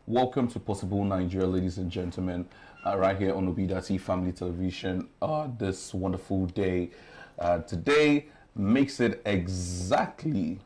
Welcome to Possible Nigeria, ladies and gentlemen, right here on Obidati Family Television. This wonderful day. Today makes it exactly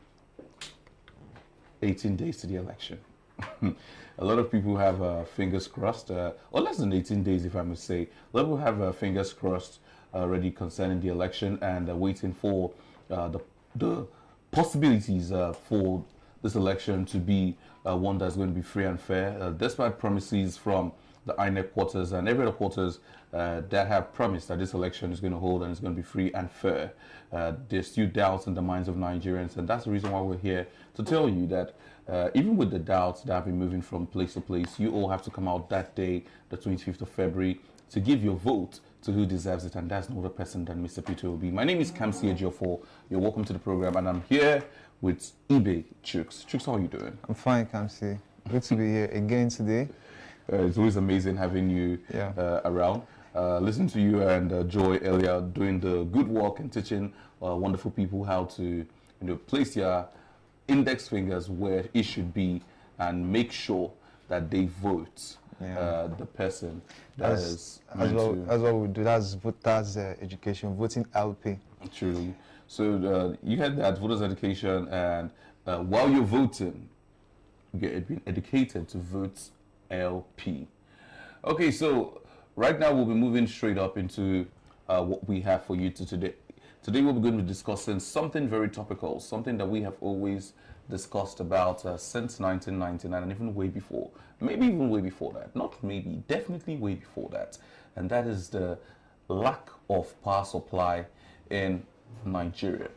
18 days to the election. A lot of people have fingers crossed, or less than 18 days, if I must say. A lot of people have fingers crossed already concerning the election and waiting for the possibilities for this election to be one that's going to be free and fair, despite promises from the INEC quarters and every other quarters that have promised that this election is going to hold and it's going to be free and fair. There's still doubts in the minds of Nigerians, and that's the reason why we're here to tell you that even with the doubts that have been moving from place to place, you all have to come out that day, the 25th of February, to give your vote to who deserves it, and that's no other person than Mr. Peter Obi. My name is Kamsi Ejiofor. You're welcome to the program, and I'm here with eBay Chooks. Chooks, how are you doing? I'm fine, Kamsi. Good to be here again today. It's always amazing having you around. Listening to you and Joy earlier doing the good work and teaching wonderful people how to place their index fingers where it should be and make sure that they vote the person that is as what we do. That's education, voting LP. Truly. So you had that voters education, and while you're voting, you get being educated to vote LP. Okay, so right now we'll be moving straight up into what we have for you today. Today we'll be going to be discussing something very topical, something that we have always discussed about since 1999 and even way before. Maybe even way before that. Not maybe, definitely way before that. And that is the lack of power supply in Nigeria.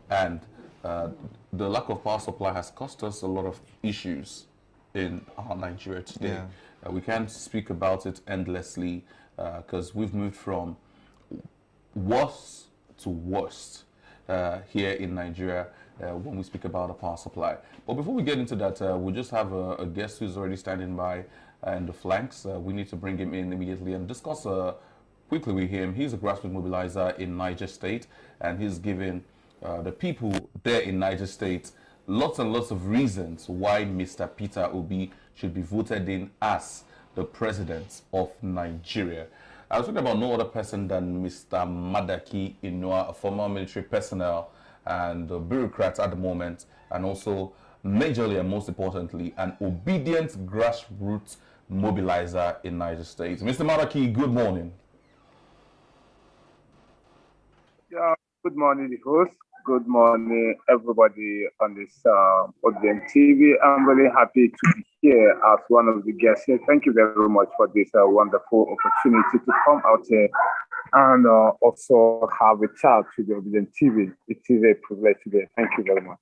And the lack of power supply has cost us a lot of issues in our Nigeria today. We can't speak about it endlessly because we've moved from worse to worst here in Nigeria when we speak about the power supply. But before we get into that, we just have a guest who's already standing by in the flanks. We need to bring him in immediately and discuss quickly with him. He's a grassroots mobilizer in Niger State, and he's giving the people there in Niger State lots and lots of reasons why Mr. Peter Obi should be voted in as the president of Nigeria. I was talking about no other person than Mr. Madaki Inua, a former military personnel and a bureaucrat at the moment, and also majorly and most importantly, an obedient grassroots mobilizer in Niger State. Mr. Madaki, good morning. Yeah, good morning, the host. Good morning, everybody on this Audience TV. I'm really happy to be here as one of the guests here. Thank you very much for this wonderful opportunity to come out here and also have a chat with the Audience TV. It is a privilege today. Thank you very much.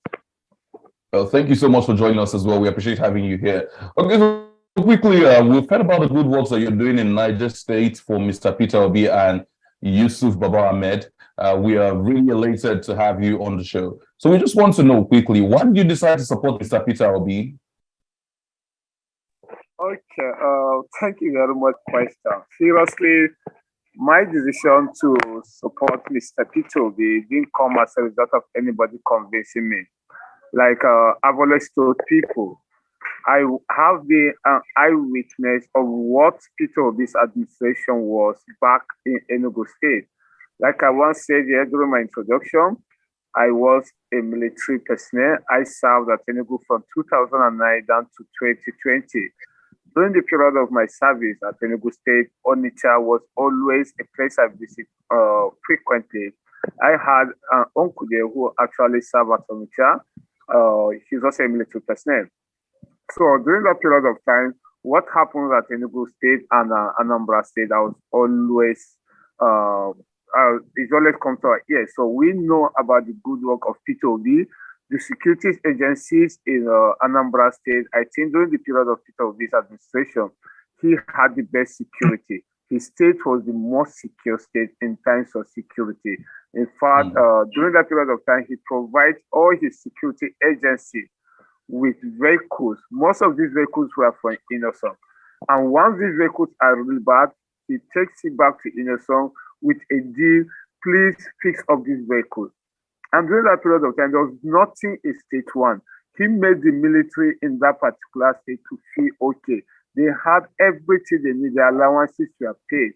Well, thank you so much for joining us as well. We appreciate having you here. Okay, so quickly, we've heard about the good works that you're doing in Niger State for Mr. Peter Obi and Yusuf Baba Ahmed. We are really elated to have you on the show. So we just want to know quickly, why did you decide to support Mr. Peter Obi? Okay, thank you very much, question. Seriously, my decision to support Mr. Peter Obi didn't come as a result of anybody convincing me. Like I've always told people, I have been an eyewitness of what Peter Obi's administration was back in Enugu State. Like I once said here during my introduction, I was a military personnel. I served at Enugu from 2009 down to 2020. During the period of my service at Enugu State, Onitsha was always a place I visit frequently. I had an uncle there who actually served at Onitsha. He's also a military personnel. So during that period of time, what happened at Enugu State and Anambra State, I was always it's always come to our ears. So we know about the good work of Peter Obi. The security agencies in Anambra State, I think during the period of Peter Obi's administration, he had the best security. His state was the most secure state in terms of security. In fact, during that period of time, he provides all his security agencies with vehicles. Most of these vehicles were from Innocent. And once these vehicles are really bad, he takes it back to Innocent with a deal, please fix up these vehicles. And during that period of time, there was nothing in state one. He made the military in that particular state to feel okay. They had everything they need, their allowances were paid.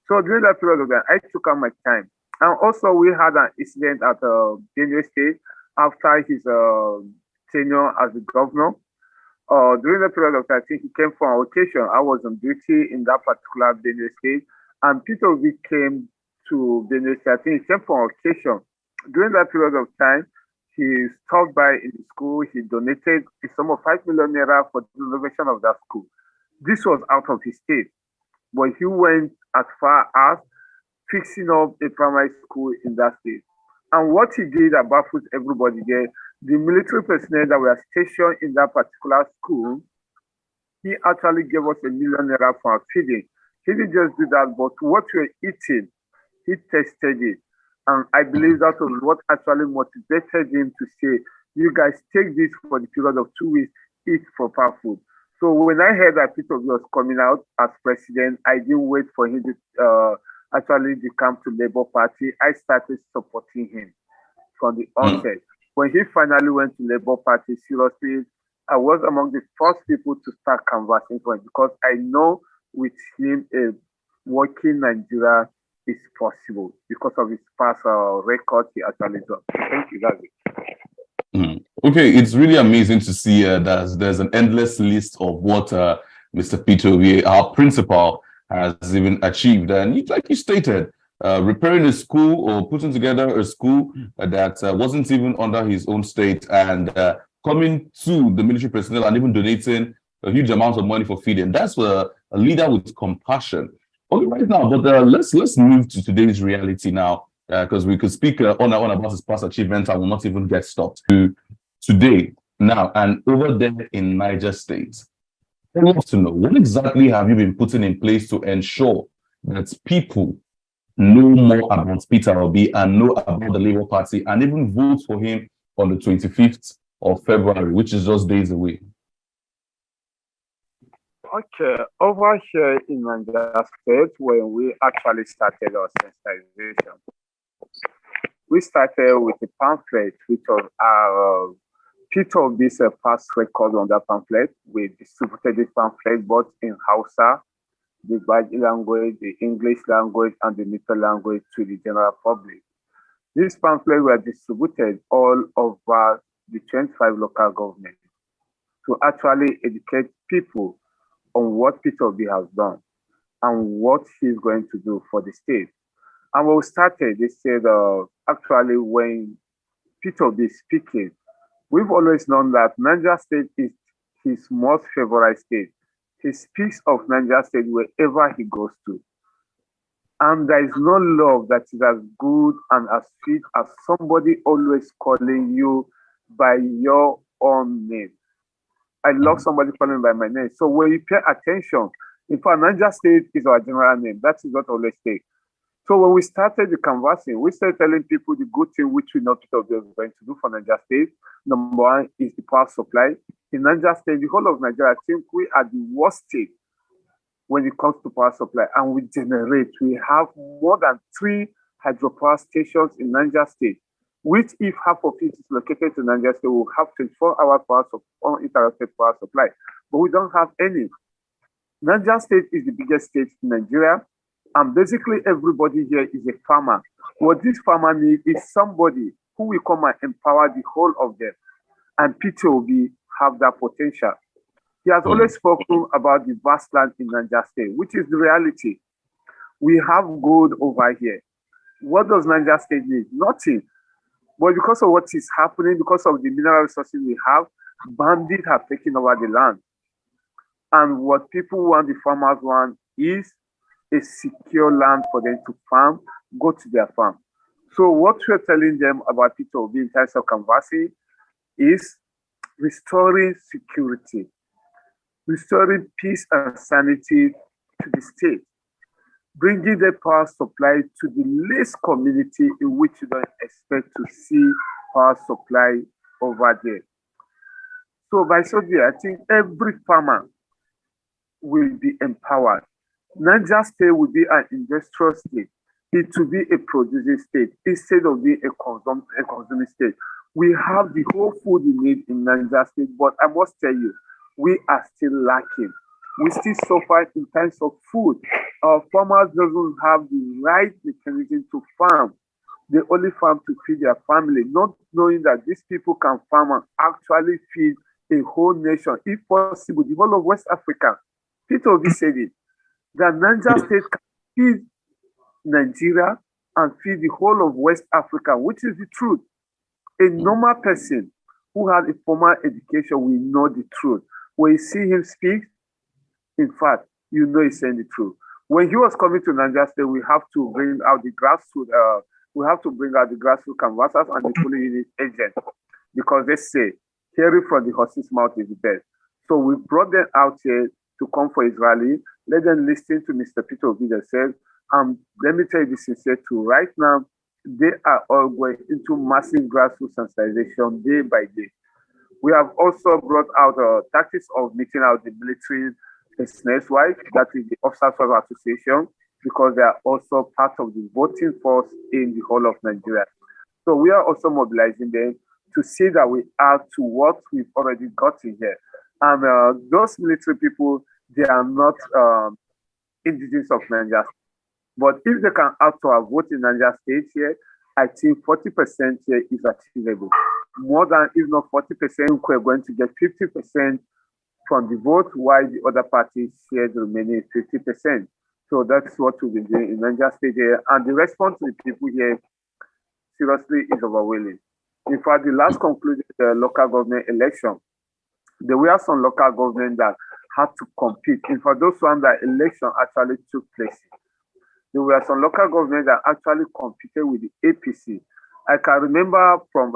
So during that period of time, I took out my time. And also, we had an incident at Benue State after his tenure as the governor. During the period of time, I think he came for an occasion. I was on duty in that particular Benue State, and Peter Obi came to Benue State. I think he came for an occasion. During that period of time, he stopped by in the school. He donated a sum of 5 million naira for the renovation of that school. This was out of his state, but he went as far as fixing up a primary school in that state. And what he did that baffled everybody there, the military personnel that were stationed in that particular school, he actually gave us 1 million naira for our feeding. He didn't just do that, but what we were eating, he tested it. And I believe that was what actually motivated him to say, you guys take this for the period of 2 weeks, eat proper food. So when I heard that Peter was coming out as president, I didn't wait for him to actually become to Labour Party. I started supporting him from the onset. When he finally went to Labour Party, seriously, I was among the first people to start canvassing for him because I know with him a working Nigeria is possible because of his past record he actually done. Thank you, that's it. Okay, it's really amazing to see that there's an endless list of what Mr. Peter Obi, our principal, has even achieved. And like you stated, repairing a school or putting together a school that wasn't even under his own state and coming to the military personnel and even donating a huge amount of money for feeding. That's a leader with compassion. Okay, right now, but let's move to today's reality now, because we could speak on and on about his past achievements and will not even get stopped. Today, now, and over there in Niger State, I'd love to know, what exactly have you been putting in place to ensure that people know more about Peter Obi and know about the Labour Party and even vote for him on the 25th of February, which is just days away? Okay, over here in Niger State, when we actually started our sensitization, we started with a pamphlet, which was our Peter Obi's past record on that pamphlet. We distributed this pamphlet both in Hausa, the Baji language, the English language, and the Nipe language to the general public. These pamphlets were distributed all over the 25 local governments to actually educate people on what Peter Obi has done and what he's going to do for the state. And when we started, they said, actually, when Peter Obi is speaking, we've always known that Niger State is his most favorite state. He speaks of Niger State wherever he goes to. And there is no love that is as good and as sweet as somebody always calling you by your own name. I love somebody calling by my name. So when you pay attention, in fact, Niger State is our general name. That is what I always say. So when we started the canvassing, we started telling people the good thing which we know Peter Obi is going to do for Niger State. Number one is the power supply. In Niger State, the whole of Nigeria, I think we are the worst state when it comes to power supply. And we generate. We have more than 3 hydropower stations in Niger State, which if half of it is located in Niger State, we'll have 24-hour power uninterrupted power supply. But we don't have any. Niger State is the biggest state in Nigeria. And basically everybody here is a farmer. What this farmer needs is somebody who will come and empower the whole of them. And Peter Obi have that potential. He has always spoken about the vast land in Niger State, which is the reality. We have gold over here. What does Niger State need? Nothing. But because of what is happening, because of the mineral resources we have, bandits have taken over the land. And what people want, the farmers want, is a secure land for them to farm, go to their farm. So what we're telling them about Peter Obi in terms of canvassing is restoring security, restoring peace and sanity to the state, bringing the power supply to the least community in which you don't expect to see power supply over there. So by so doing, I think every farmer will be empowered. Niger State will be an industrial state. It will be a producing state instead of being a consuming state. We have the whole food we need in Niger State, but I must tell you, we are still lacking. We still suffer in terms of food. Our farmers doesn't have the right mechanism to farm. They only farm to feed their family, not knowing that these people can farm and actually feed a whole nation, if possible, the whole of West Africa. Peter Obi said it, that Niger State can feed Nigeria and feed the whole of West Africa, which is the truth. A normal person who has a formal education will know the truth. When you see him speak, in fact, you know he's saying the truth. When he was coming to Nigeria State, we have to bring out the grassroots. We have to bring out the grassroots canvassers and the polling unit agents because they say hearing from the horse's mouth is the best. So we brought them out here to come for his rally. Let them listen to Mr. Peter Obi themselves. Let me tell you this sincere too. Right now, they are all going into massive grassroots sensitization day by day. We have also brought out tactics of meeting out the military snares wife, that is the Officers of Association, because they are also part of the voting force in the whole of Nigeria. So we are also mobilizing them to see that we add to what we've already got in here. And those military people, they are not indigenous of Nigeria. But if they can add to our vote in Nigeria State here, I think 40% here is achievable. More than, if not 40%, we're going to get 50% from the vote, while the other parties share the remaining 50%. So that's what we've been doing in Nigeria State here. And the response to the people here, seriously, is overwhelming. In fact, the last concluded local government election, there were some local government that had to compete. In fact, those ones that election actually took place, there were some local governments that actually competed with the APC. I can remember from,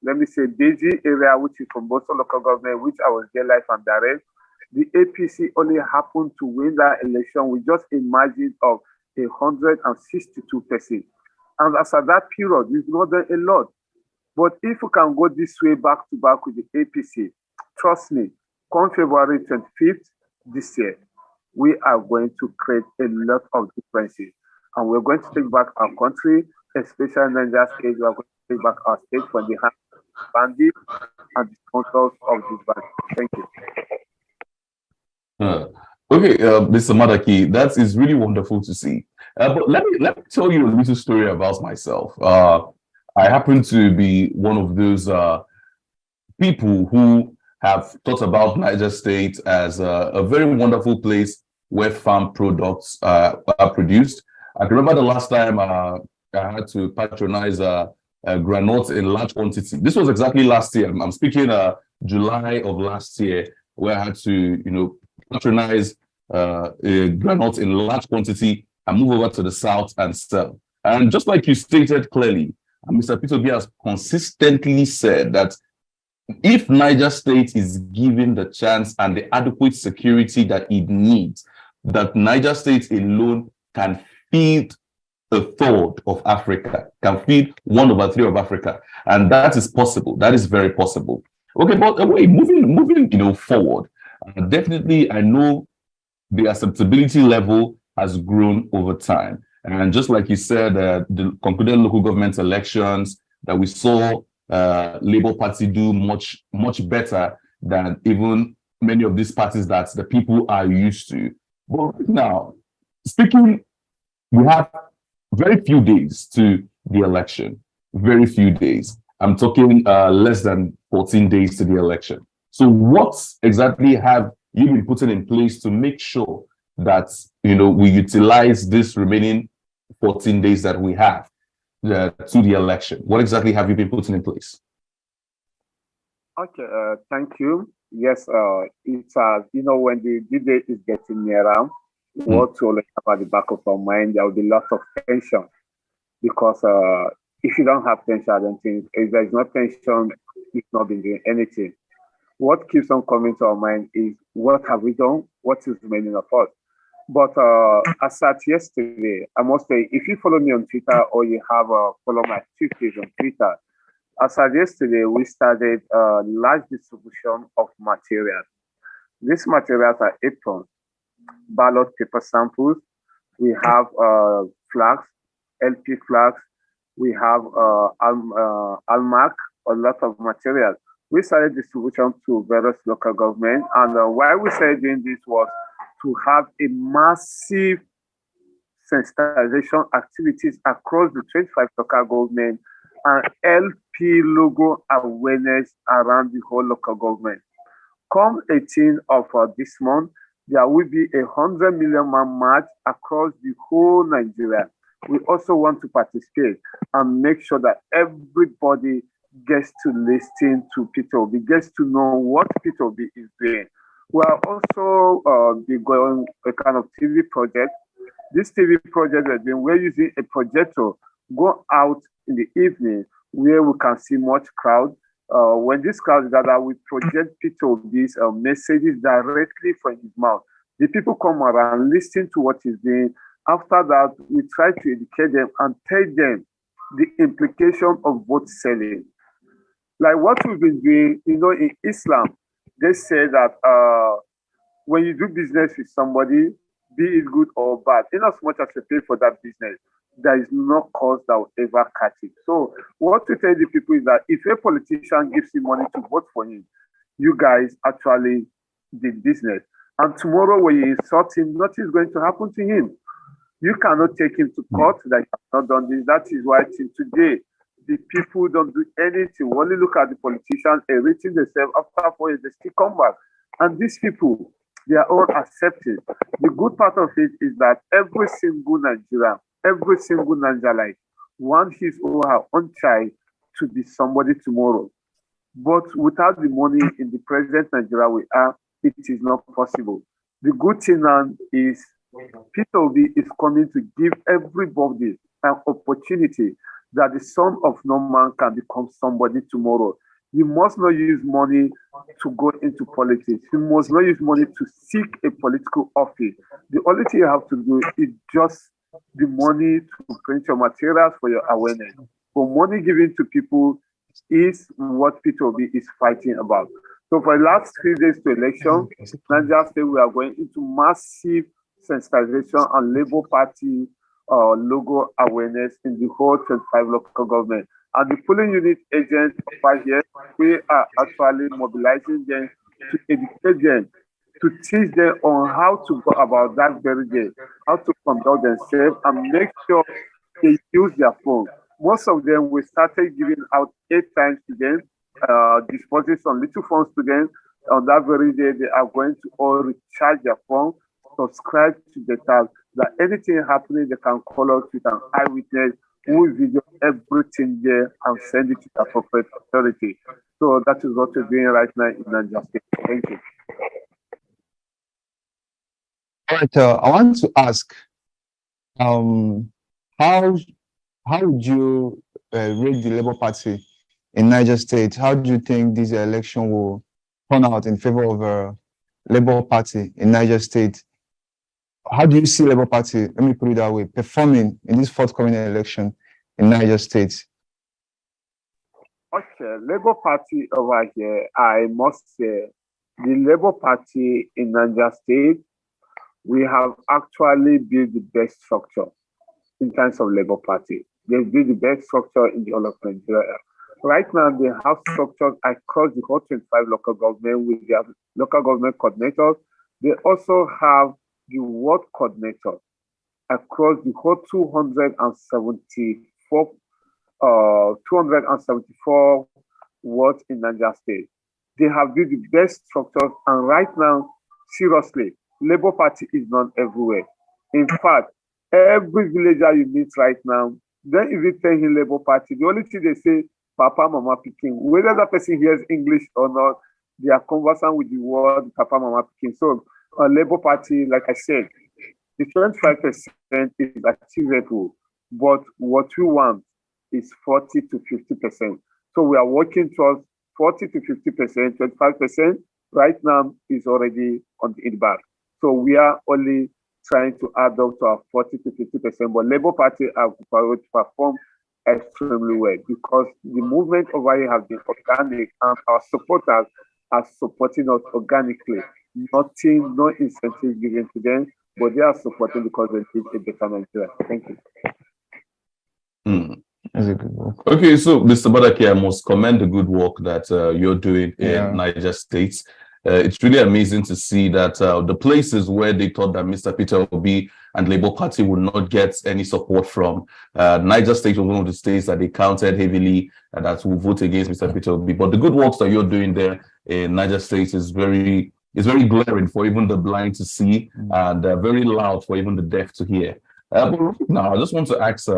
let me say, Beji area, which is from Boso local government, which I was there live and direct. The APC only happened to win that election with just a margin of 162%. And as at that period, it's not a lot. But if we can go this way back to back with the APC, trust me, come February 25th this year, we are going to create a lot of differences. And we're going to take back our country, especially Nigeria State. We are going to take back our state from the hands of bandits and the sponsors of this band. Thank you. Okay, Mr. Madaki, that is really wonderful to see. But let me tell you a little story about myself. I happen to be one of those people who have thought about Niger State as a very wonderful place where farm products are produced. I can remember the last time I had to patronize granules in large quantity. This was exactly last year. I'm speaking July of last year, where I had to, patronize granules in large quantity and move over to the south and sell. And just like you stated clearly, Mr. Peter Obi has consistently said that if Niger State is given the chance and the adequate security that it needs, that Niger State alone can feed a third of Africa, can feed 1/3 of Africa, and that is possible. That is very possible. Okay, but moving, forward, definitely, I know the acceptability level has grown over time, and just like you said, the concluded local government elections that we saw, Labour Party do much better than even many of these parties that the people are used to. But right now, speaking, we have very few days to the election. Very few days. I'm talking less than 14 days to the election. So what exactly have you been putting in place to make sure that we utilize this remaining 14 days that we have to the election? What exactly have you been putting in place? Okay, thank you. Yes, it's when the D-Day is getting nearer, what we always have at the back of our mind, there will be lots of tension, because if you don't have tension, I don't think, if there's no tension, you've not been doing anything. What keeps on coming to our mind is, what have we done? What is remaining of us? But as at yesterday, I must say, if you follow me on Twitter, or you have follow my tweets on Twitter, as at yesterday, we started large distribution of materials. These materials are aprons, ballot paper samples. We have flags, LP flags. We have Almac, a lot of material. We started distribution to various local government, and why we started doing this was to have a massive sensitization activities across the 25 local government and LP logo awareness around the whole local government. Come 18th of this month, there will be 100 million man march across the whole Nigeria. We also want to participate and make sure that everybody gets to listen to Peter Obi, gets to know what Peter Obi is doing. We are also be going a kind of TV project. This TV project has been, we're using a projector, go out in the evening where we can see much crowd. When this crowd gather, we project Peter Obi's messages directly from his mouth. The people come around, listen to what he's doing. After that, we try to educate them and tell them the implication of vote selling. Like what we've been doing, in Islam, they say that when you do business with somebody, be it good or bad, in as much as you pay for that business, there is no cost that will ever catch it. So what we tell the people is that if a politician gives you money to vote for him, you guys actually did business. And tomorrow when you insult him, nothing is going to happen to him. You cannot take him to court that you have not done this. That is why till today, the people don't do anything. We only look at the politicians enriching themselves. After 4 years, they still come back. And these people, they are all accepted. The good part of it is that every single Nigerian, every single Nigerian want his or her own child to be somebody tomorrow. But without the money in the present Nigeria we are, it is not possible. The good thing now is Peter Obi is coming to give everybody an opportunity that the son of no man can become somebody tomorrow. You must not use money to go into politics. You must not use money to seek a political office. The only thing you have to do is just the money to print your materials for your awareness. For money given to people is what Peter Obi is fighting about. So for the last 3 days to election, Nigeria State, we are going into massive sensitization and Labour Party logo awareness in the whole 25 local government. And the polling unit agents over here, we are actually mobilizing them to educate them, to teach them on how to go about that very day, how to conduct themselves and make sure they use their phone. Most of them, we started giving out 8 times to them, disposing some little phones to them. On that very day, they are going to all recharge their phone, subscribe to the tab, that anything happening, they can call us with an eyewitness who will video everything there and send it to the appropriate authority. So that is what we're doing right now in Nigeria State. Thank you. All right, I want to ask, how would you rate the Labour Party in Niger State? How do you think this election will turn out in favor of Labour Party in Niger State? How do you see Labour Party, let me put it that way, performing in this forthcoming election in Niger State? Okay, Labour Party over here, I must say, the Labour Party in Niger State, we have actually built the best structure in terms of Labour Party. They've built the best structure in the whole of Nigeria. Right now, they have structures across the whole 25 local government with their local government coordinators. They also have the ward coordinator across the whole 274 wards in Niger State. They have built the best structures, and right now, seriously, Labour Party is not everywhere. In fact, every villager you meet right now, don't even tell him Labour Party. The only thing they say, Papa, Mama, Pikin. Whether that person hears English or not, they are conversant with the word Papa, Mama, Pikin. So, Labour Party, like I said, the 25% is achievable, but what we want is 40 to 50%. So we are working towards 40 to 50%, 25% right now is already on the inbound. So we are only trying to add up to our 40 to 50%, but Labour Party have performed extremely well because the movement over here has been organic and our supporters are supporting us organically. Nothing, no incentive given to them, but they are supporting because they need a better Nigeria. Thank you. That's a good work. Okay, so Mr. Badaki, I must commend the good work that you're doing in Niger State. It's really amazing to see that the places where they thought that Mr. Peter Obi and Labour Party would not get any support from, Niger State was one of the states that they counted heavily that will vote against Mr. Peter Obi. But the good works that you're doing there in Niger State is very glaring for even the blind to see, and very loud for even the deaf to hear. But right now, I just want to ask,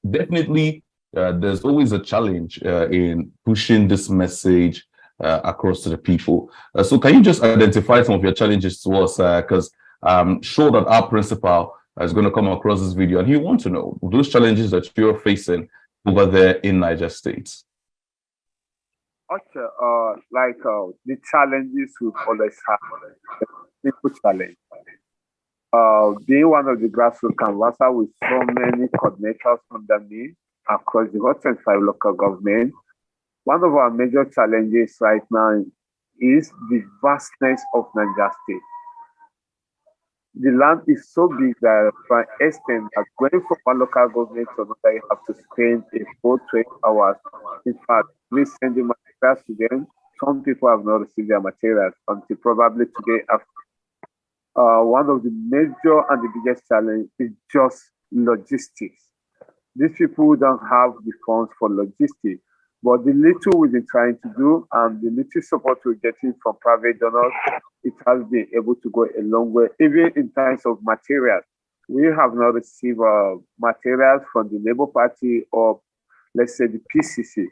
definitely, there's always a challenge in pushing this message across to the people. So can you just identify some of your challenges to us? Because I'm sure that our principal is going to come across this video and he wants to know those challenges that you're facing over there in Niger State. Okay, the challenges we always have, people challenge. Being one of the grassroots canvassers with so many coordinators under me across the whole 25 local government, one of our major challenges right now is the vastness of Niger State. The land is so big that by extent that going from one local government to another, you have to spend a full 12 hours. In fact, we send the materials to them. Some people have not received their materials until probably today after. One of the major and the biggest challenge is just logistics. These people don't have the funds for logistics, but the little we've been trying to do and the little support we're getting from private donors, it has been able to go a long way, even in terms of materials. We have not received materials from the Labour Party or, let's say, the PCC.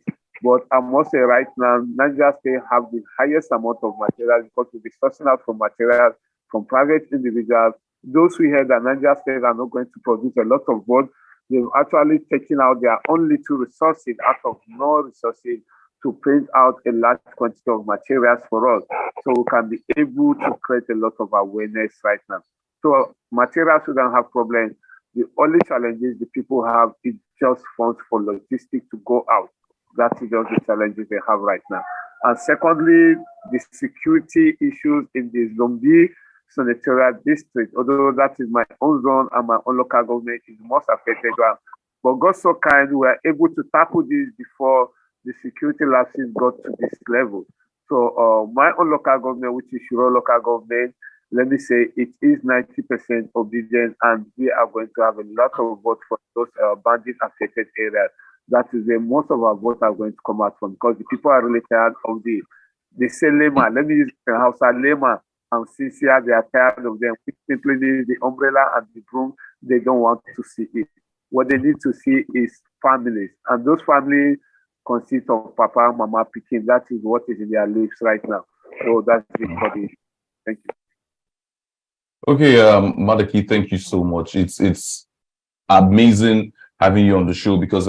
But I must say right now, Niger State have the highest amount of materials because we'll be sourcing out from materials from private individuals. Those who heard that Niger State are not going to produce a lot of wood, they've actually taken out their own little resources out of no resources to print out a large quantity of materials for us. So we can be able to create a lot of awareness right now. So materials, we don't have problems. The only challenges the people have is just funds for logistics to go out. That is just the challenges they have right now. And secondly, the security issues in the Zombi senatorial district, although that is my own zone and my own local government is the most affected one. But God so kind, we were able to tackle this before the security lapses got to this level. So my own local government, which is Shiro local government, let me say it is 90% obedient, and we are going to have a lot of votes for those bandit affected areas. That is where most of our votes are going to come out from, because the people are really tired of they say Lema, let me use the house Lema. And sincere, they are tired of them. We simply need the umbrella and the broom. They don't want to see it. What they need to see is families. And those families consist of Papa, Mama, Pekin. That is what is in their lives right now. So that's it for the. Thank you. Okay, Madaki, thank you so much. It's amazing having you on the show because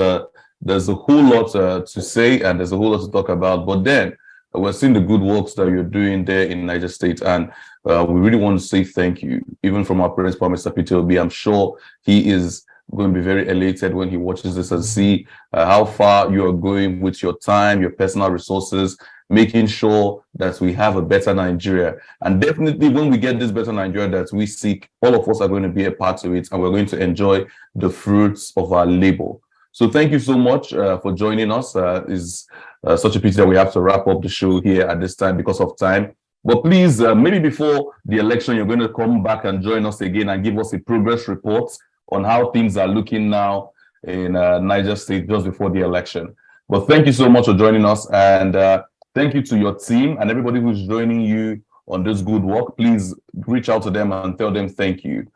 there's a whole lot to say and there's a whole lot to talk about. But then we're seeing the good works that you're doing there in Niger State, and we really want to say thank you, even from our principal, Mr. Peter Obi. I'm sure he is going to be very elated when he watches this and see how far you are going with your time, your personal resources, making sure that we have a better Nigeria. And definitely when we get this better Nigeria that we seek, all of us are going to be a part of it, and we're going to enjoy the fruits of our labor. So thank you so much for joining us. It's such a pity that we have to wrap up the show here at this time because of time. But please, maybe before the election, you're going to come back and join us again and give us a progress report on how things are looking now in Niger State just before the election. But thank you so much for joining us, and thank you to your team and everybody who's joining you on this good work. Please reach out to them and tell them thank you.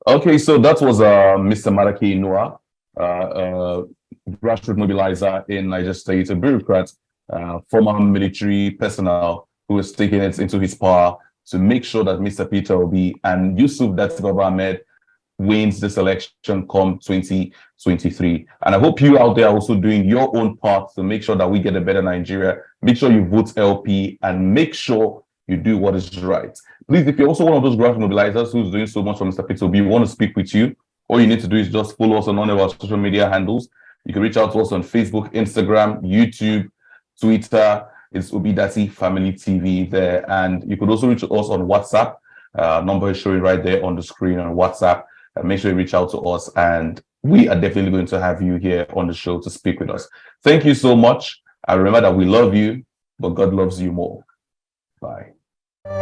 Okay, so that was Mr. Maraki Inua, grassroots mobilizer in Niger State, a bureaucrat, former military personnel who is taking it into his power to make sure that Mr. Peter Obi and Yusuf Datsibaba Ahmed wins this election come 2023. And I hope you out there are also doing your own part to make sure that we get a better Nigeria. Make sure you vote LP and make sure you do what is right. Please, if you're also one of those grassroots mobilizers who's doing so much for Mr. Peter Obi, we want to speak with you. All you need to do is just follow us on one of our social media handles. You can reach out to us on Facebook, Instagram, YouTube, Twitter. It's Obidati Family TV there. And you could also reach us on WhatsApp. Number is showing right there on the screen on WhatsApp. Make sure you reach out to us and we are definitely going to have you here on the show to speak with us. Thank you so much. I remember that we love you, but God loves you more. Bye.